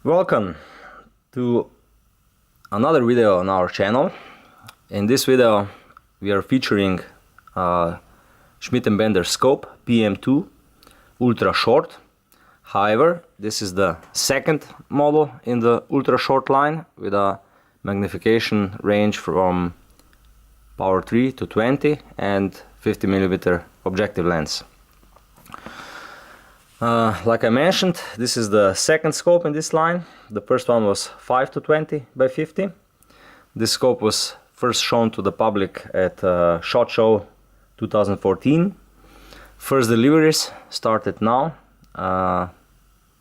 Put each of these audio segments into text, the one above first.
Welcome to another video on our channel. In this video we are featuring Schmidt & Bender scope PM2 ultra short. However, this is the second model in the ultra short line with a magnification range from power 3 to 20 and 50mm objective lens. Like I mentioned, this is the second scope in this line. The first one was 5 to 20 by 50. This scope was first shown to the public at SHOT Show 2014. First deliveries started now,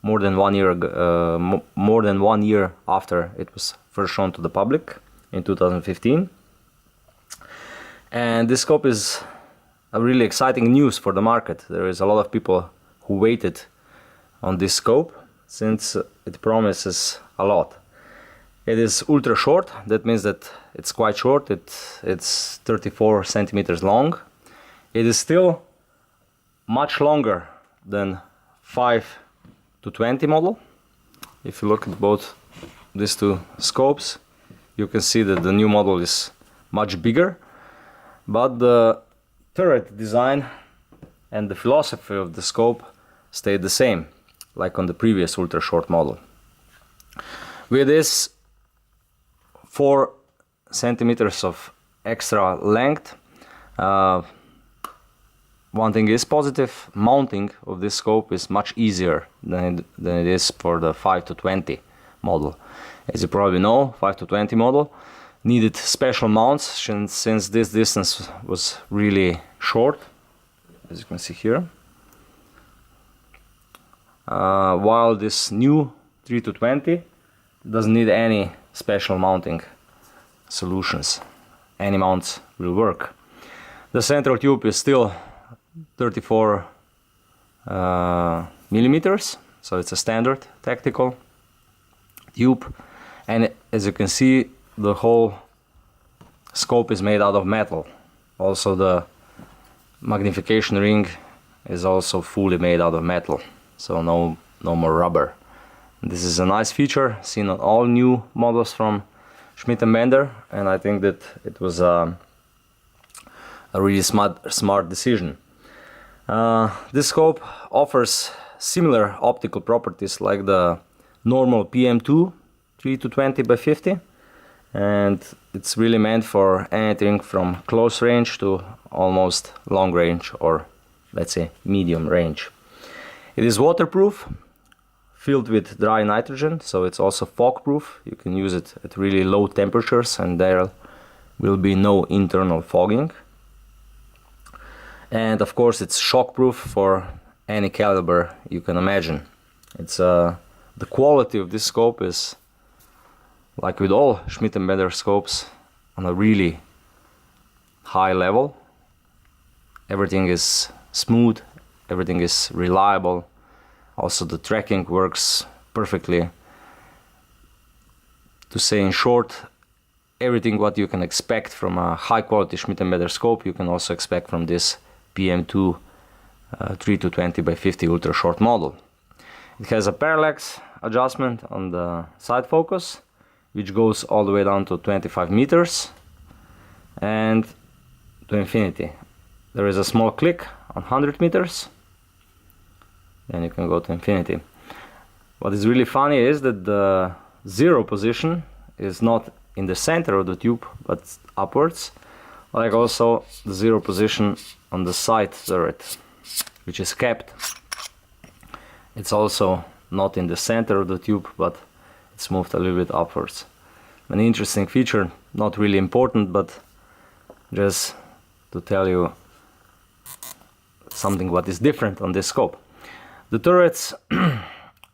more than 1 year ago, more than 1 year after it was first shown to the public in 2015. And this scope is a really exciting news for the market. There is a lot of people who waited on this scope since it promises a lot. It is ultra short, that means that it's quite short, it's 34 centimeters long. It is still much longer than 5 to 20 model. If you look at both these two scopes, you can see that the new model is much bigger, but the turret design and the philosophy of the scope stayed the same, like on the previous ultra short model. With this 4 centimeters of extra length, one thing is positive: mounting of this scope is much easier than it is for the 5 to 20 model. As you probably know, 5 to 20 model needed special mounts since this distance was really short, as you can see here. While this new 3 to 20 doesn't need any special mounting solutions. Any mounts will work. The central tube is still 34 millimeters, so it's a standard tactical tube, and as you can see, the whole scope is made out of metal. Also, the magnification ring is also fully made out of metal, so no more rubber. This is a nice feature seen on all new models from Schmidt & Bender, and I think that it was a really smart decision. This scope offers similar optical properties like the normal PM2 3 to 20 by 50, and it's really meant for anything from close range to almost long range, or let's say medium range. It is waterproof, filled with dry nitrogen, so it's also fog proof. You can use it at really low temperatures and there will be no internal fogging. And of course it's shock proof for any caliber you can imagine. It's the quality of this scope is, like with all Schmidt & Bender scopes, on a really high level. Everything is smooth, everything is reliable. Also the tracking works perfectly. To say in short, everything what you can expect from a high quality Schmidt & Bender scope you can also expect from this PM2 3 to 20 by 50 ultra short model. It has a parallax adjustment on the side focus, which goes all the way down to 25 meters and to infinity. There is a small click on 100 meters, then you can go to infinity. What is really funny is that the zero position is not in the center of the tube but upwards, like also the zero position on the side turret, which is kept. It's also not in the center of the tube but it's moved a little bit upwards. An interesting feature, not really important, but just to tell you something what is different on this scope. The turrets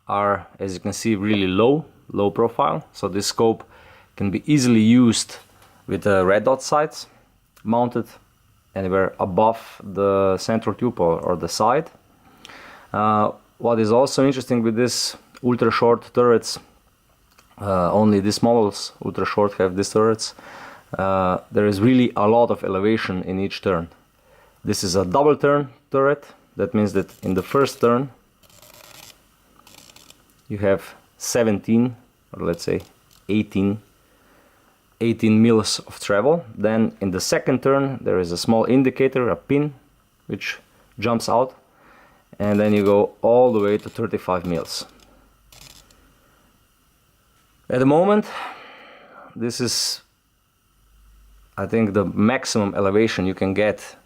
are, as you can see, really low profile, so this scope can be easily used with red dot sights mounted anywhere above the central tube or the side. What is also interesting with this ultra short turrets, only these models ultra short have these turrets, there is really a lot of elevation in each turn. This is a double turn turret. That means that in the first turn you have 17 or let's say 18 mils of travel. Then in the second turn there is a small indicator, a pin, which jumps out, and then you go all the way to 35 mils. At the moment, this is, I think, the maximum elevation you can get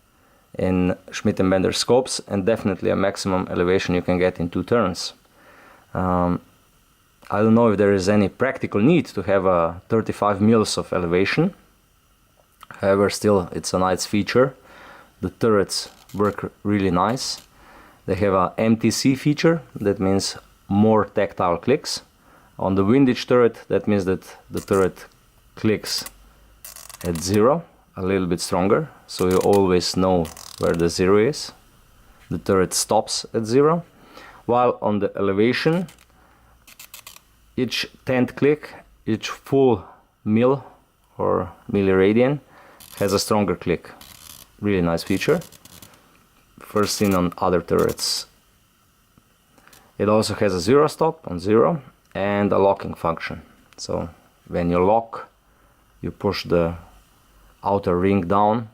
in Schmidt & Bender scopes, and definitely a maximum elevation you can get in 2 turns. I don't know if there is any practical need to have a 35 mils of elevation. However, still it's a nice feature. The turrets work really nice. They have a MTC feature, that means more tactile clicks. On the windage turret, that means that the turret clicks at 0, a little bit stronger, so you always know where the 0 is. The turret stops at 0, while on the elevation, each 10th click, each full mil or milliradian has a stronger click. Really nice feature. First seen on other turrets. It also has a 0 stop on 0 and a locking function. So when you lock, you push the outer ring down,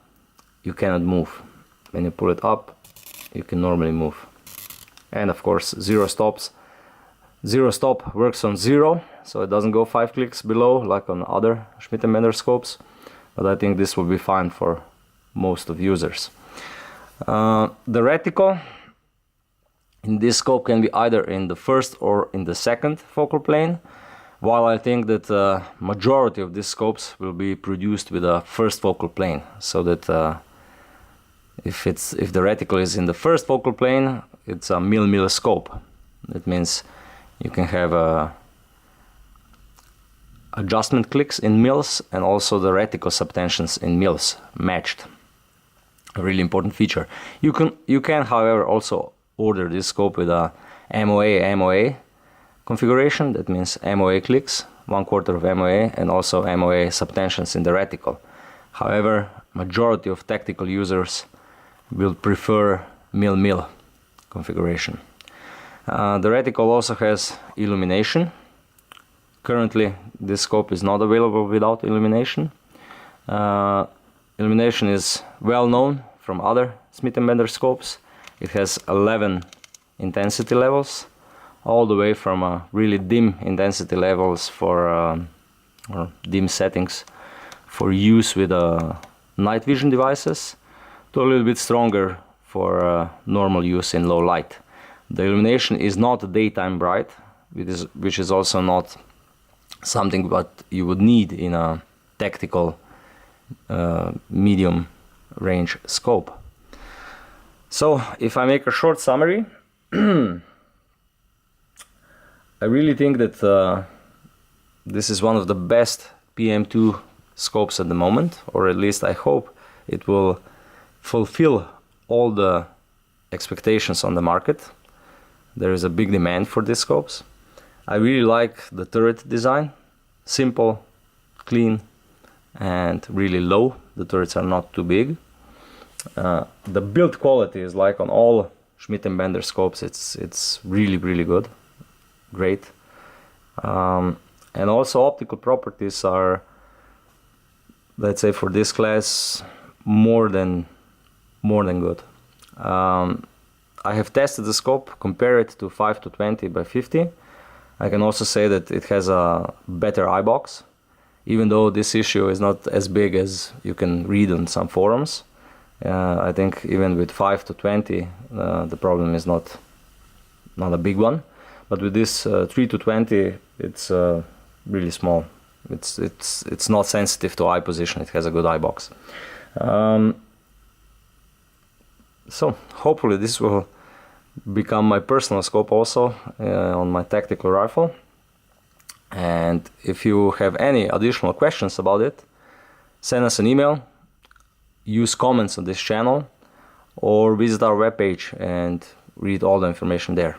you cannot move. When you pull it up, you can normally move. And of course, 0 stops. 0 stop works on 0, so it doesn't go 5 clicks below like on other Schmidt & Bender scopes, but I think this will be fine for most of users. The reticle in this scope can be either in the first or in the second focal plane, while I think that the majority of these scopes will be produced with a first focal plane, so that if the reticle is in the first focal plane, it's a mil-mil scope. That means you can have adjustment clicks in mils and also the reticle subtensions in mils matched. A really important feature. You can however also order this scope with a MOA configuration. That means MOA clicks, 1/4 of MOA, and also MOA subtensions in the reticle. However, majority of tactical users will prefer mil-mil configuration. The reticle also has illumination. Currently, this scope is not available without illumination. Illumination is well known from other Schmidt & Bender scopes. It has 11 intensity levels, all the way from really dim intensity levels for or dim settings for use with night vision devices, to a little bit stronger for normal use in low light. The illumination is not daytime bright, which is also not something that you would need in a tactical medium range scope. So if I make a short summary, I really think that this is one of the best PM2 scopes at the moment, or at least I hope it will fulfill all the expectations on the market. There is a big demand for these scopes. I really like the turret design. Simple, clean, and really low. The turrets are not too big. The build quality is like on all Schmidt & Bender scopes. It's really good. Great. And also optical properties are, let's say, for this class, more than good. I have tested the scope, compare it to 5 to 20 by 50. I can also say that it has a better eye box, even though this issue is not as big as you can read on some forums. I think even with 5 to 20, the problem is not a big one. But with this 3 to 20, it's really small. It's not sensitive to eye position. It has a good eye box. So hopefully this will become my personal scope also on my tactical rifle. And if you have any additional questions about it, send us an email, use comments on this channel, or visit our webpage and read all the information there.